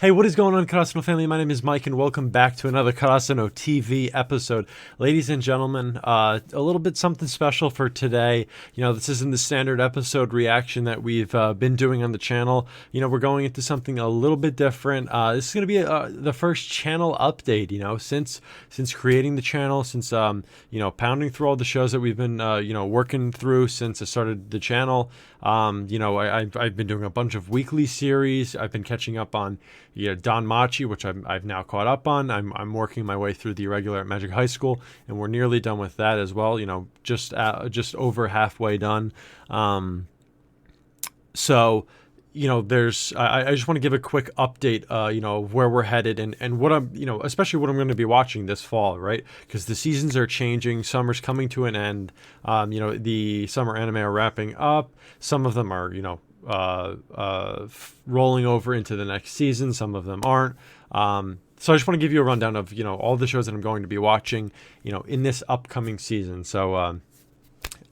Hey, what is going on, Karasuno family? My name is Mike, and welcome back to another Karasuno TV episode. Ladies and gentlemen, a little bit something special for today. You know, this isn't the standard episode reaction that we've been doing on the channel. You know, we're going into something a little bit different. This is going to be the first channel update, you know, since creating the channel, since, you know, pounding through all the shows that we've been, you know, working through since I started the channel. You know, I've been doing a bunch of weekly series. I've been catching up on, you know, DanMachi, which I've now caught up on. I'm working my way through the Irregular at Magic High School, and we're nearly done with that as well. You know, just over halfway done. So, you know, I just want to give a quick update, you know, where we're headed and what I'm, you know, especially what I'm going to be watching this fall, right? Because the seasons are changing. Summer's coming to an end. You know, the summer anime are wrapping up. Some of them are, you know, rolling over into the next season. Some of them aren't. So I just want to give you a rundown of, you know, all the shows that I'm going to be watching, you know, in this upcoming season. So,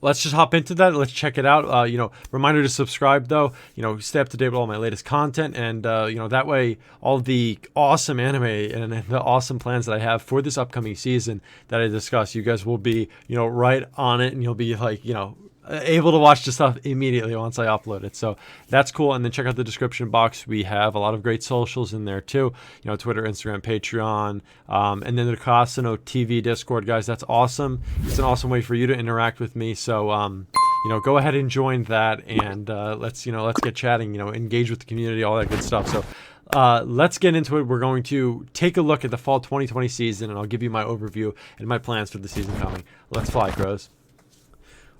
let's just hop into that. Let's check it out. You know, reminder to subscribe though, you know, stay up to date with all my latest content. And, you know, that way all the awesome anime and the awesome plans that I have for this upcoming season that I discuss, you guys will be, you know, right on it, and you'll be like, you know, able to watch the stuff immediately once I upload it. So that's cool. And then check out the description box. We have a lot of great socials in there too. You know, Twitter, Instagram, Patreon, and then the Karasuno TV Discord, guys. That's awesome. It's an awesome way for you to interact with me. So, you know, go ahead and join that, and let's get chatting, you know, engage with the community, all that good stuff. So let's get into it. We're going to take a look at the fall 2020 season, and I'll give you my overview and my plans for the season coming. Let's fly, crows.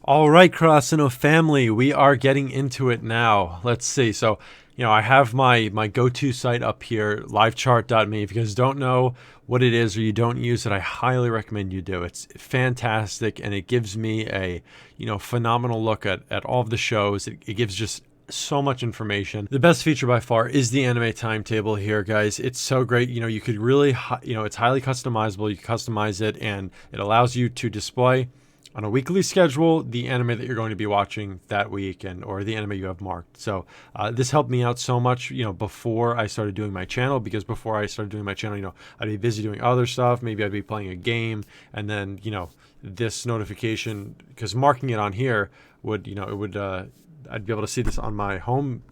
All right, Karasuno family, we are getting into it now. Let's see. So, you know, I have my go-to site up here, livechart.me. If you guys don't know what it is or you don't use it, I highly recommend you do. It's fantastic, and it gives me a, you know, phenomenal look at all of the shows. It gives just so much information. The best feature by far is the anime timetable here, guys. It's so great. You know, you could really, you know, it's highly customizable. You can customize it, and it allows you to display on a weekly schedule the anime that you're going to be watching that week, or the anime you have marked. So this helped me out so much, you know, before I started doing my channel, because before I started doing my channel, you know, I'd be busy doing other stuff. Maybe I'd be playing a game, and then, you know, this notification, because marking it on here would, you know, it would, I'd be able to see this on my home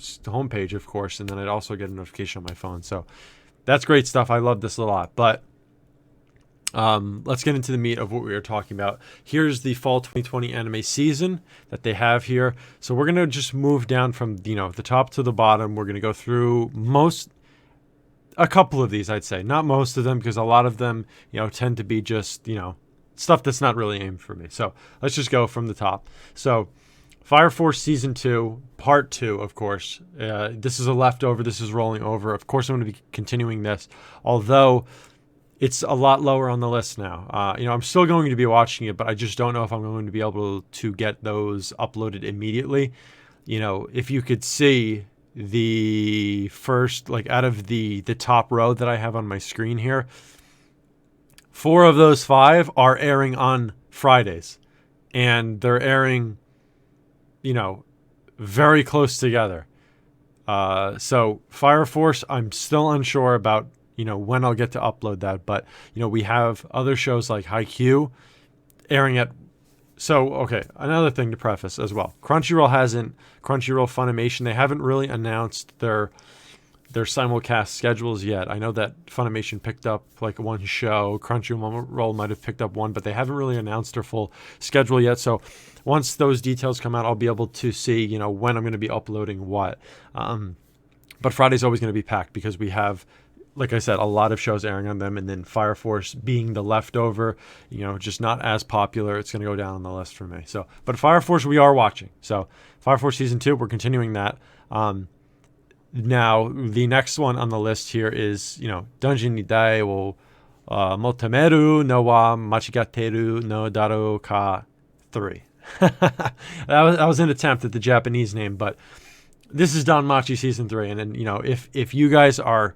page, of course, and then I'd also get a notification on my phone. So that's great stuff. I love this a lot. But let's get into the meat of what we are talking about. Here's the fall 2020 anime season that they have here. So we're going to just move down from, you know, the top to the bottom. We're going to go through a couple of these, I'd say. Not most of them, because a lot of them, you know, tend to be just, you know, stuff that's not really aimed for me. So let's just go from the top. So Fire Force Season 2, Part 2, of course. This is a leftover. This is rolling over. Of course, I'm going to be continuing this, although it's a lot lower on the list now. You know, I'm still going to be watching it, but I just don't know if I'm going to be able to get those uploaded immediately. You know, if you could see the first, like, out of the top row that I have on my screen here, 4 of those 5 are airing on Fridays, and they're airing, you know, very close together. So Fire Force, I'm still unsure about, you know, when I'll get to upload that. But, you know, we have other shows like Haikyuu airing at... So, okay, another thing to preface as well. Crunchyroll Funimation, they haven't really announced their simulcast schedules yet. I know that Funimation picked up like one show. Crunchyroll might have picked up one, but they haven't really announced their full schedule yet. So once those details come out, I'll be able to see, you know, when I'm going to be uploading what. But Friday's always going to be packed, because we have, like I said, a lot of shows airing on them, and then Fire Force being the leftover, you know, just not as popular. It's going to go down on the list for me. So, but Fire Force we are watching. So Fire Force Season 2, we're continuing that. Now, the next one on the list here is, you know, Dungeon ni Dai wo Motameru no wa Machigateru no Daru ka 3. that was an attempt at the Japanese name, but this is DanMachi Season 3. And then, you know, if you guys are,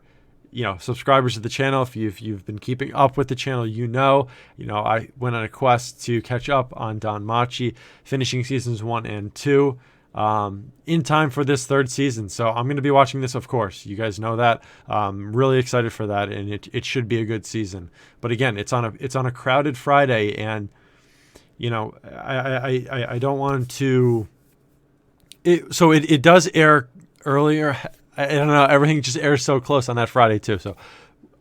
you know, subscribers to the channel, if you've been keeping up with the channel, you know, I went on a quest to catch up on DanMachi, finishing seasons 1 and 2. in time for this third season. So I'm going to be watching this, of course. You guys know that. Really excited for that, and it should be a good season. But again, it's on a crowded Friday, and I don't want to. It does air earlier. I don't know. Everything just airs so close on that Friday too. So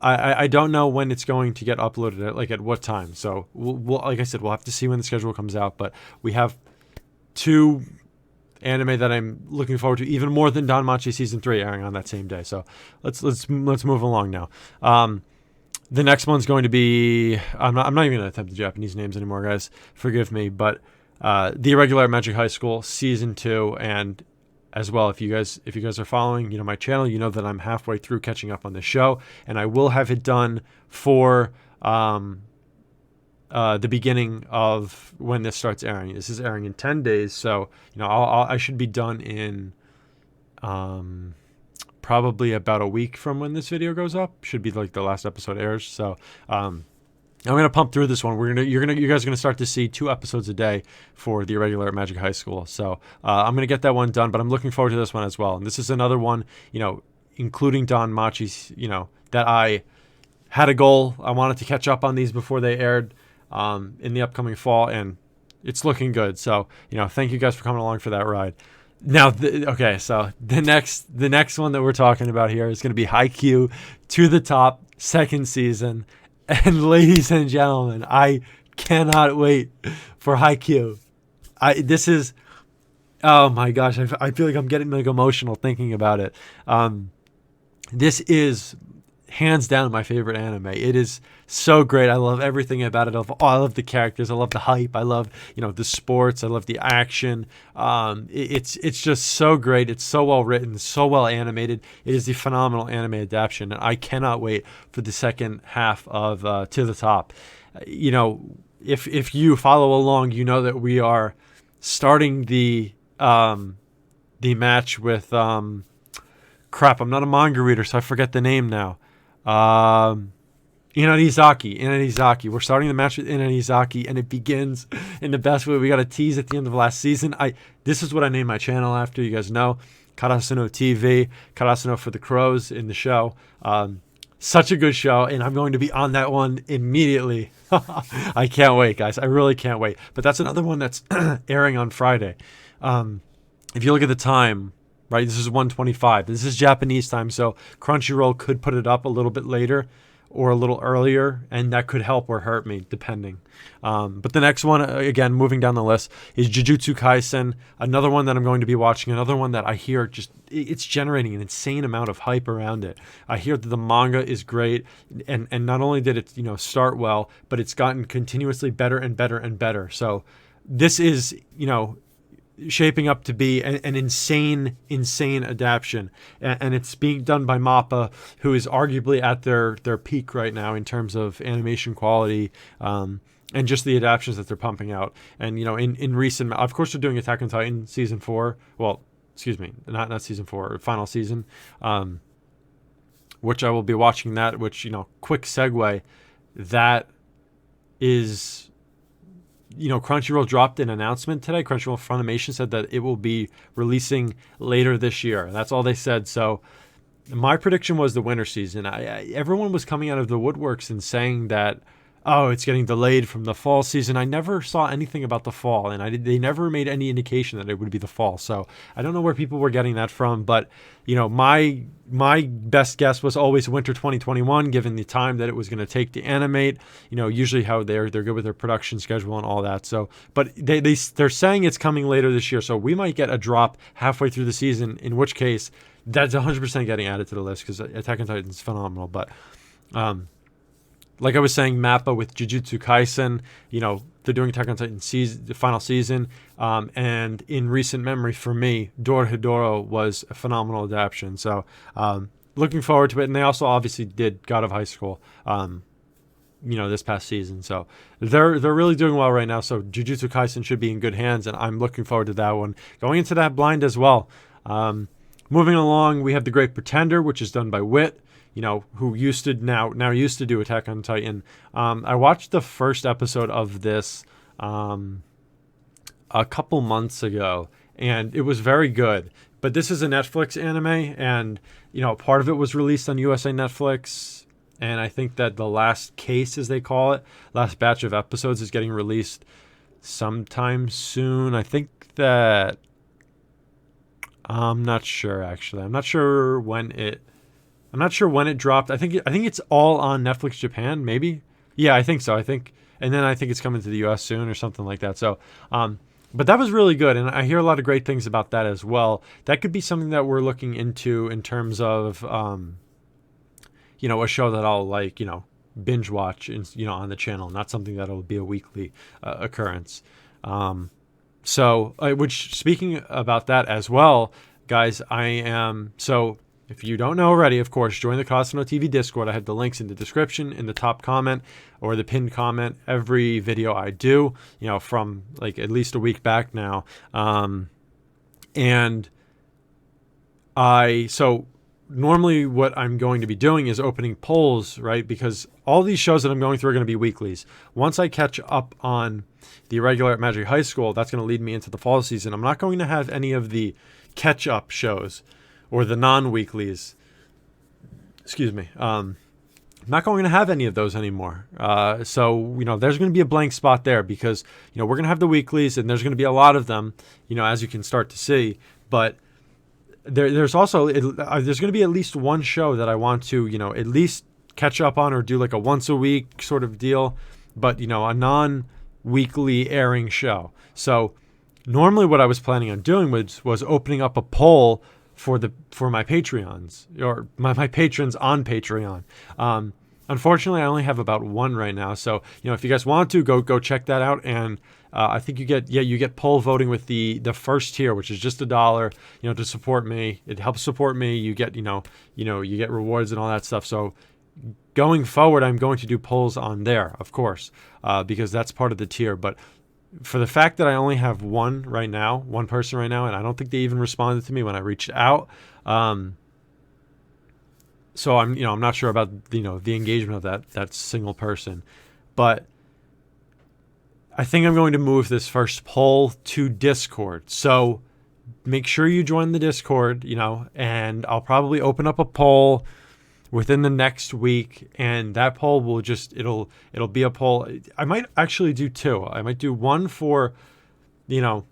I don't know when it's going to get uploaded, at what time. So we'll like I said, we'll have to see when the schedule comes out. But we have 2 anime that I'm looking forward to even more than DanMachi season 3 airing on that same day. So let's move along now. The next one's going to be I'm not even going to attempt the Japanese names anymore, guys. Forgive me, but the Irregular Magic High School season 2, and as well, if you guys are following, my channel, you know that I'm halfway through catching up on the show, and I will have it done for the beginning of when this starts airing. This is airing in 10 days, so I should be done in probably about a week from when this video goes up. Should be like the last episode airs. So I'm gonna pump through this one. You guys are gonna start to see 2 episodes a day for the Irregular Magic High School. So I'm gonna get that one done, but I'm looking forward to this one as well. And this is another one, including DanMachi's, that I had a goal. I wanted to catch up on these before they aired in the upcoming fall, and it's looking good. So thank you guys for coming along for that ride. Now, so the next one that we're talking about here is gonna be Haikyuu To The Top, 2nd season. And ladies and gentlemen, I cannot wait for Haikyuu. This is, oh my gosh, I feel like I'm getting emotional thinking about it. This is hands down my favorite anime. It is so great. I love everything about it. I love the characters. I love the hype. I love the sports. I love the action. It's just so great. It's so well written, so well animated. It is the phenomenal anime adaptation, and I cannot wait for the second half of To The Top. If you follow along, you know that we are starting the match with crap. I'm not a manga reader, so I forget the name now. Inanizaki. We're starting the match with Inanizaki, and it begins in the best way. We got a tease at the end of last season. This is what I named my channel after. You guys know, Karasuno TV, Karasuno for the crows in the show. Such a good show, and I'm going to be on that one immediately. I can't wait, guys. I really can't wait. But that's another one that's airing on Friday. If you look at the time, right, this is 1:25. This is Japanese time, so Crunchyroll could put it up a little bit later or a little earlier, and that could help or hurt me, depending. But the next one, again, moving down the list, is Jujutsu Kaisen, another one that I'm going to be watching, another one that I hear it's generating an insane amount of hype around it. I hear that the manga is great, and not only did it start well, but it's gotten continuously better and better and better. So this is, shaping up to be an insane adaptation, and it's being done by MAPPA, who is arguably at their peak right now in terms of animation quality, and just the adaptations that they're pumping out. And in recent, of course, they're doing Attack on Titan season 4. Well, excuse me, not season 4, final season, which I will be watching that. Which quick segue, that is. Crunchyroll dropped an announcement today. Crunchyroll Funimation said that it will be releasing later this year. That's all they said. So my prediction was the winter season. Everyone was coming out of the woodworks and saying that, oh, it's getting delayed from the fall season. I never saw anything about the fall, and they never made any indication that it would be the fall. So I don't know where people were getting that from, but my best guess was always winter 2021, given the time that it was going to take to animate. Usually how they're good with their production schedule and all that. So, but they're saying it's coming later this year, so we might get a drop halfway through the season. In which case, that's 100% getting added to the list because Attack on Titan is phenomenal. But like I was saying, MAPPA with Jujutsu Kaisen, they're doing Attack on Titan the final season. And in recent memory for me, Dorohedoro was a phenomenal adaptation. So looking forward to it. And they also obviously did God of High School, this past season. So they're really doing well right now. So Jujutsu Kaisen should be in good hands, and I'm looking forward to that one. Going into that blind as well. Moving along, we have The Great Pretender, which is done by Wit. Who used to now used to do Attack on Titan. I watched the first episode of this a couple months ago, and it was very good. But this is a Netflix anime, and part of it was released on USA Netflix, and I think that the last case, as they call it, last batch of episodes is getting released sometime soon. I think that I'm not sure actually. I'm not sure when it dropped. I think it's all on Netflix Japan, maybe. Yeah, I think so. And then I think it's coming to the US soon or something like that. So, but that was really good, and I hear a lot of great things about that as well. That could be something that we're looking into in terms of, a show that I'll binge watch, on the channel, not something that'll be a weekly occurrence. Which, speaking about that as well, guys, if you don't know already, of course, join the Karasuno TV Discord. I have the links in the description, in the top comment, or the pinned comment. Every video I do, from at least a week back now. Normally what I'm going to be doing is opening polls, right? Because all these shows that I'm going through are going to be weeklies. Once I catch up on the Irregular at Magic High School, that's going to lead me into the fall season. I'm not going to have any of the catch-up shows or the non-weeklies. Excuse me. I'm not going to have any of those anymore. There's going to be a blank spot there because, we're going to have the weeklies, and there's going to be a lot of them, as you can start to see. But there's also, there's going to be at least one show that I want to, at least catch up on or do a once a week sort of deal, but, a non-weekly airing show. So normally what I was planning on doing was opening up a poll for my Patreons, or my patrons on Patreon. Unfortunately, I only have about one right now. So, if you guys want to, go check that out. And I think you get poll voting with the first tier, which is just $1, to support me. It helps support me. You get, you get rewards and all that stuff. So going forward, I'm going to do polls on there, of course, because that's part of the tier. But for the fact that I only have one person right now, and I don't think they even responded to me when I reached out. So I'm not sure about, the engagement of that single person, but I think I'm going to move this first poll to Discord. So make sure you join the Discord, and I'll probably open up a poll within the next week, and that poll will it'll be a poll. I might actually do two. I might do one for, a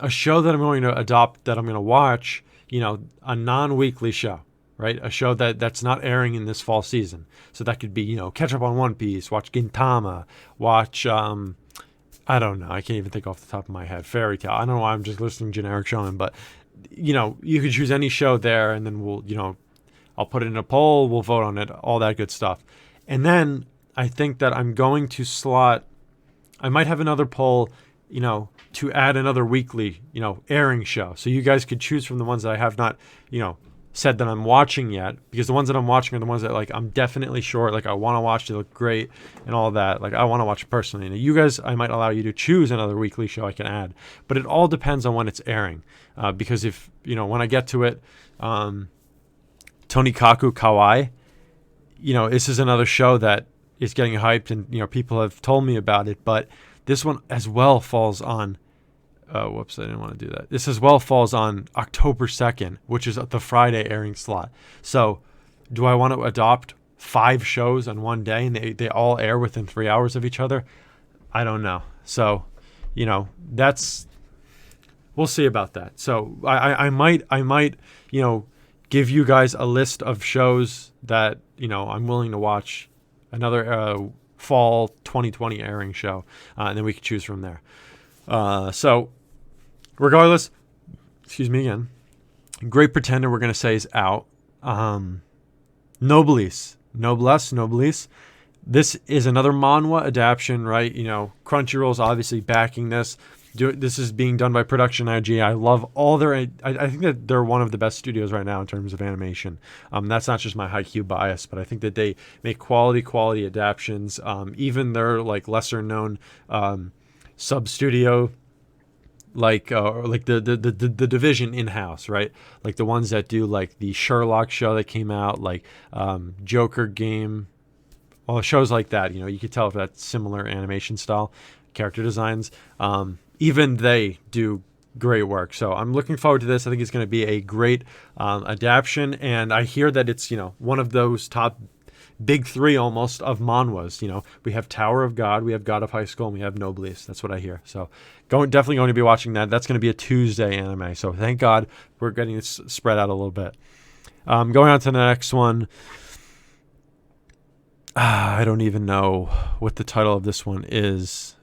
show that I'm going to adopt, that I'm going to watch, a non-weekly show, right? A show that's not airing in this fall season. So that could be, catch up on One Piece, watch Gintama, watch, I don't know. I can't even think off the top of my head. Fairy Tail. I don't know why I'm just listing generic shonen, but, you could choose any show there, and then we'll, I'll put it in a poll, we'll vote on it, all that good stuff. And then I think that I'm going to I might have another poll, to add another weekly, airing show. So you guys could choose from the ones that I have not, said that I'm watching yet, because the ones that I'm watching are the ones that I'm definitely sure, I want to watch, they look great and all that. I want to watch it personally. And you guys, I might allow you to choose another weekly show I can add, but it all depends on when it's airing. Because if, when I get to it, Tonikaku Kawaii, this is another show that is getting hyped, and, people have told me about it, but this one as well falls on, whoops, I didn't want to do that. This as well falls on October 2nd, which is the Friday airing slot. So do I want to adopt 5 shows on one day and they all air within 3 hours of each other? I don't know. So, we'll see about that. So I might, give you guys a list of shows that, I'm willing to watch, another fall 2020 airing show, and then we can choose from there. So regardless, excuse me again, Great Pretender, we're going to say, is out. Noblesse. This is another manhwa adaptation, right? Crunchyroll's obviously backing this. This is being done by Production IG. I love all their... I think that they're one of the best studios right now in terms of animation. That's not just my Haikyuu bias, but I think that they make quality adaptations. Even their lesser known sub-studio, the division in-house, right? The ones that do the Sherlock show that came out, Joker game, all shows like that. You could tell if that's similar animation style, character designs. even they do great work. So I'm looking forward to this. I think it's going to be a great adaptation, and I hear that it's one of those top big three almost of manhwas. We have Tower of God, we have God of High School, and we have Noblesse. That's what I hear. So definitely going to be watching that. That's going to be a Tuesday anime. So thank God we're getting this spread out a little bit. Going on to the next one. I don't even know what the title of this one is.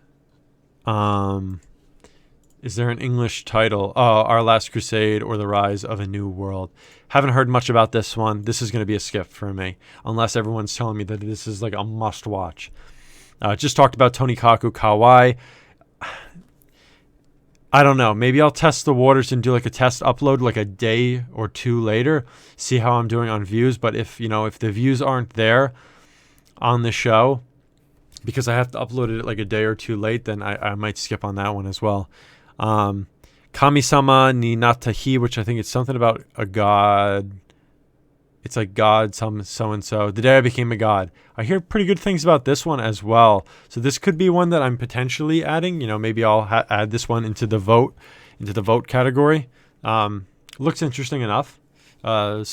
Is there an English title? Oh, Our Last Crusade or The Rise of a New World. Haven't heard much about this one. This is going to be a skip for me, unless everyone's telling me that this is like a must-watch. Just talked about Tonikaku Kawaii. I don't know. Maybe I'll test the waters and do like a test upload like a day or two later, see how I'm doing on views. But if the views aren't there on the show because I have to upload it like a day or two late, then I might skip on that one as well. Kami-sama ni Natahi, which I think it's something about a god. It's like God, so-and-so. The Day I Became a God. I hear pretty good things about this one as well. So this could be one that I'm potentially adding. Maybe I'll add this one into the vote category. Looks interesting enough. But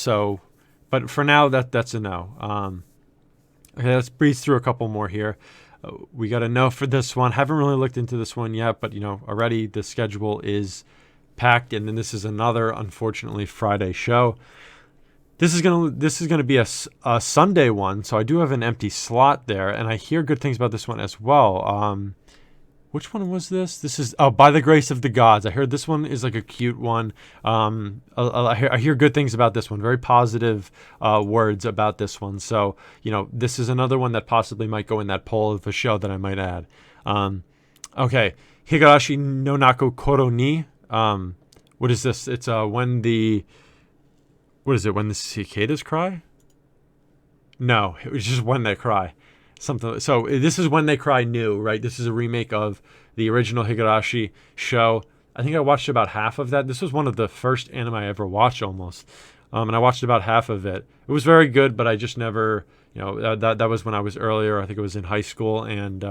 for now, that's a no. Okay, let's breeze through a couple more here. We got a no for this one. Haven't really looked into this one yet, but already the schedule is packed, and then this is another, unfortunately, Friday show. This is gonna be a Sunday one, so I do have an empty slot there, and I hear good things about this one as well. Which one was this? This is By the Grace of the Gods. I heard this one is like a cute one. I hear good things about this one. Very positive words about this one. So this is another one that possibly might go in that poll of a show that I might add. Okay, Higurashi no Naku Koro ni. What is this? It's when the cicadas cry? No, it was just When They Cry. Something. So this is When They Cry new, right? This is a remake of the original Higurashi show. I think I watched about half of that. This was one of the first anime I ever watched almost. And I watched about half of it. It was very good, but I just never, that was when I was earlier. I think it was in high school, and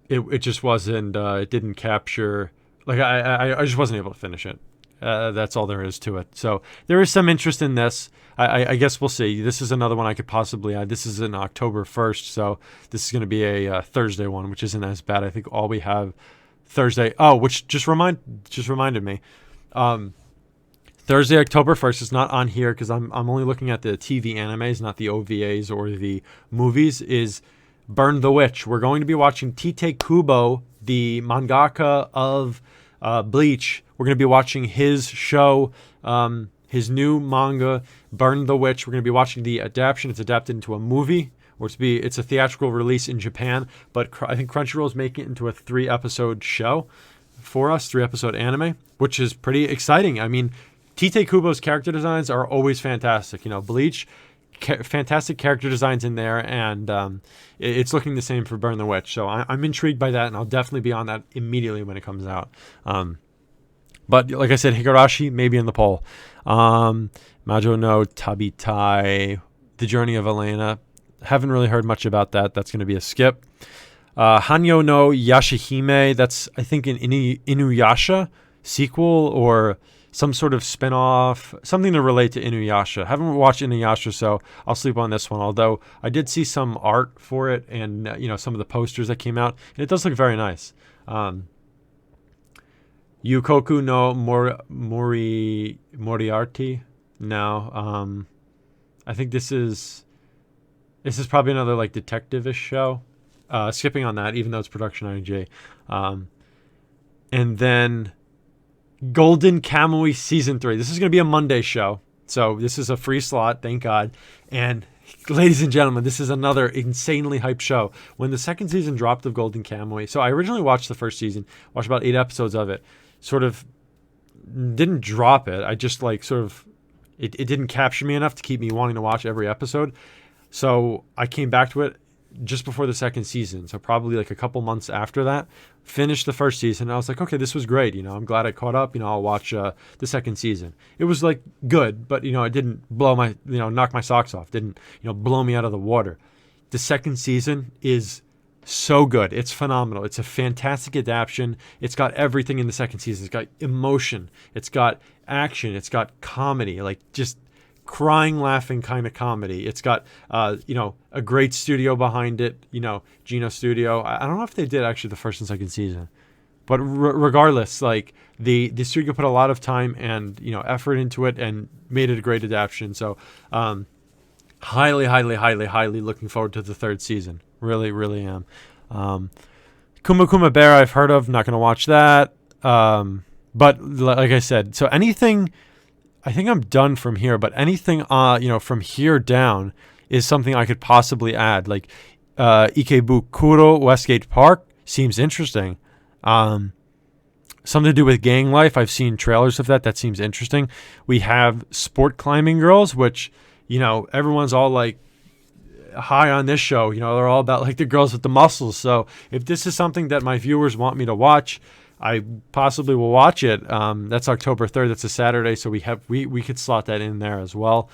it just wasn't, it didn't capture, like I just wasn't able to finish it. That's all there is to it. So there is some interest in this. I guess we'll see. This is another one I could possibly add. This is in October 1st, so this is going to be a Thursday one, which isn't as bad. I think all we have Thursday. Oh, which just reminded me. Thursday, October 1st is not on here because I'm only looking at the TV animes, not the OVAs or the movies, is Burn the Witch. We're going to be watching Tite Kubo, the mangaka of Bleach. We're going to be watching his show, his new manga, Burn the Witch. We're going to be watching the adaptation. It's adapted into a movie, or it's a theatrical release in Japan, but I think Crunchyroll is making it into a 3-episode show for us, 3-episode anime, which is pretty exciting. I mean, Tite Kubo's character designs are always fantastic. Bleach, fantastic character designs in there, and it's looking the same for Burn the Witch. So I'm intrigued by that, and I'll definitely be on that immediately when it comes out. But like I said, Higurashi maybe in the poll. Majo no Tabitai, The Journey of Elena. Haven't really heard much about that. That's going to be a skip. Hanyo no Yashihime. That's, I think, an Inuyasha sequel or some sort of spin-off, something to relate to Inuyasha. Haven't watched Inuyasha, so I'll sleep on this one. Although I did see some art for it and some of the posters that came out, and it does look very nice. Yukoku no Moriarty. No. I think this is probably another like detective-ish show. Skipping on that, even though it's production ING. And then Golden Kamuy Season 3. This is going to be a Monday show. So this is a free slot, thank God. And ladies and gentlemen, this is another insanely hyped show. When the second season dropped of Golden Kamuy, so I originally watched the first season, watched about 8 episodes of it. Sort of didn't drop it. I just it didn't capture me enough to keep me wanting to watch every episode. So I came back to it just before the second season. So probably like a couple months after that, finished the first season. I was like, okay, this was great. I'm glad I caught up. I'll watch the second season. It was like good, but it didn't blow my, knock my socks off. Didn't, blow me out of the water. The second season is So good. It's phenomenal. It's a fantastic adaptation. It's got everything in the second season. It's got emotion. It's got action. It's got comedy, like just crying, laughing kind of comedy. It's got, a great studio behind it, Geno Studio. I don't know if they did actually the first and second season, but regardless, like the studio put a lot of time and, effort into it and made it a great adaptation. So, highly, highly, highly, highly looking forward to the third season. Really, really am. Kuma Kuma Bear I've heard of. Not going to watch that. But like I said, so anything, I think I'm done from here, but anything, from here down is something I could possibly add. Like, Ikebukuro Westgate Park seems interesting. Something to do with gang life. I've seen trailers of that. That seems interesting. We have Sport Climbing Girls, which, everyone's all like high on this show. They're all about like the girls with the muscles. So if this is something that my viewers want me to watch, I possibly will watch it. That's October 3rd. That's a Saturday. So we could slot that in there as well.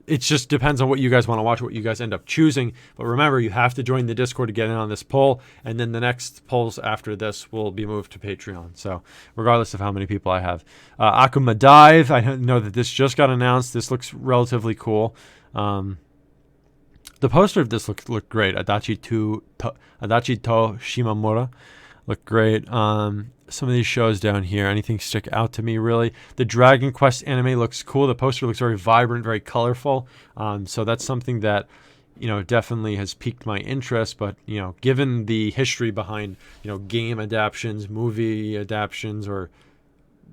It just depends on what you guys want to watch, what you guys end up choosing. But remember, you have to join the Discord to get in on this poll. And then the next polls after this will be moved to Patreon. So regardless of how many people I have. Akuma Dive. I know that this just got announced. This looks relatively cool. The poster of this looked great. Adachi to Shimamura looked great. Some of these shows down here, anything stick out to me really? The Dragon Quest anime looks cool. The poster looks very vibrant, very colorful. So that's something that, definitely has piqued my interest. But, given the history behind, game adaptions, movie adaptions, or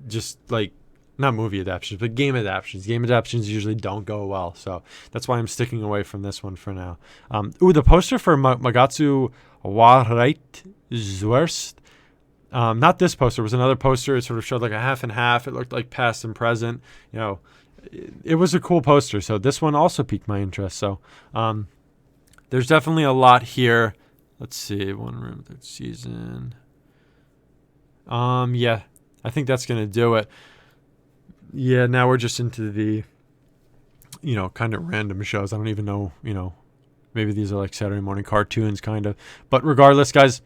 just like, not movie adaptations, but game adaptations. Game adaptations usually don't go well. So that's why I'm sticking away from this one for now. The poster for Magatsu Warite Zwurst. Not this poster. It was another poster. It sort of showed like a half and half. It looked like past and present. It was a cool poster. So this one also piqued my interest. So there's definitely a lot here. Let's see. One room, third season. Yeah, I think that's going to do it. Yeah, now we're just into the, kind of random shows. I don't even know, maybe these are like Saturday morning cartoons kind of. But regardless, guys,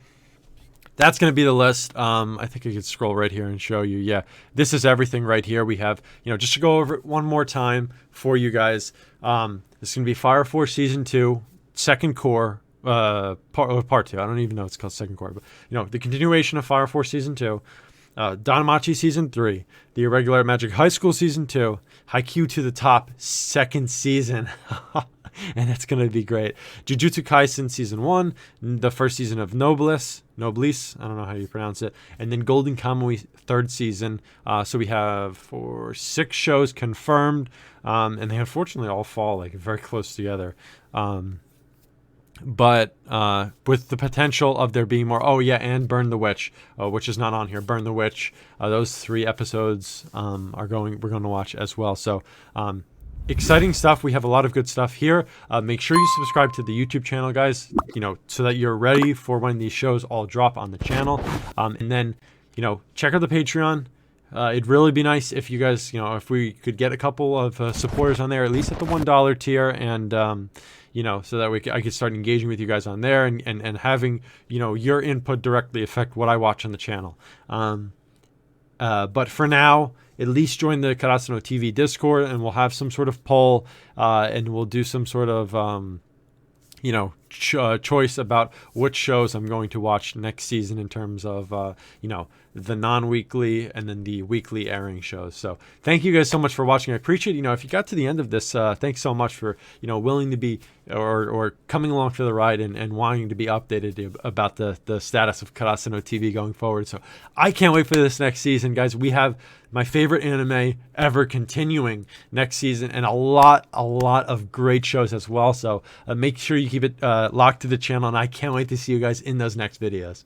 that's going to be the list. I think I could scroll right here and show you. Yeah, this is everything right here. We have, just to go over it one more time for you guys. This is going to be Fire Force Season 2, Second Core, Part 2. I don't even know it's called Second Core. But, the continuation of Fire Force Season 2. DanMachi Season 3, The Irregular Magic High School Season 2, Haikyuu To The Top second season, and it's going to be great. Jujutsu Kaisen Season 1, the first season of Noblesse, I don't know how you pronounce it, and then Golden Kamuy third season. So we have 6 shows confirmed, and they unfortunately all fall like very close together. But with the potential of there being more. Oh, yeah, and Burn the Witch, which is not on here. Burn the Witch. Those 3 episodes we're going to watch as well. So exciting stuff. We have a lot of good stuff here. Make sure you subscribe to the YouTube channel, guys, so that you're ready for when these shows all drop on the channel. And then, check out the Patreon. It'd really be nice if you guys, if we could get a couple of supporters on there, at least at the $1 tier, and so that I could start engaging with you guys on there and having, your input directly affect what I watch on the channel. But for now, at least join the Karasuno TV Discord, and we'll have some sort of poll, and we'll do some sort of, choice about which shows I'm going to watch next season in terms of, the non-weekly and then the weekly airing shows. So thank you guys so much for watching. I appreciate, if you got to the end of this, thanks so much for, willing to be or coming along for the ride and wanting to be updated about the status of Karasuno TV going forward. So I can't wait for this next season, guys. We have my favorite anime ever continuing next season, and a lot of great shows as well. So make sure you keep it locked to the channel, and I can't wait to see you guys in those next videos.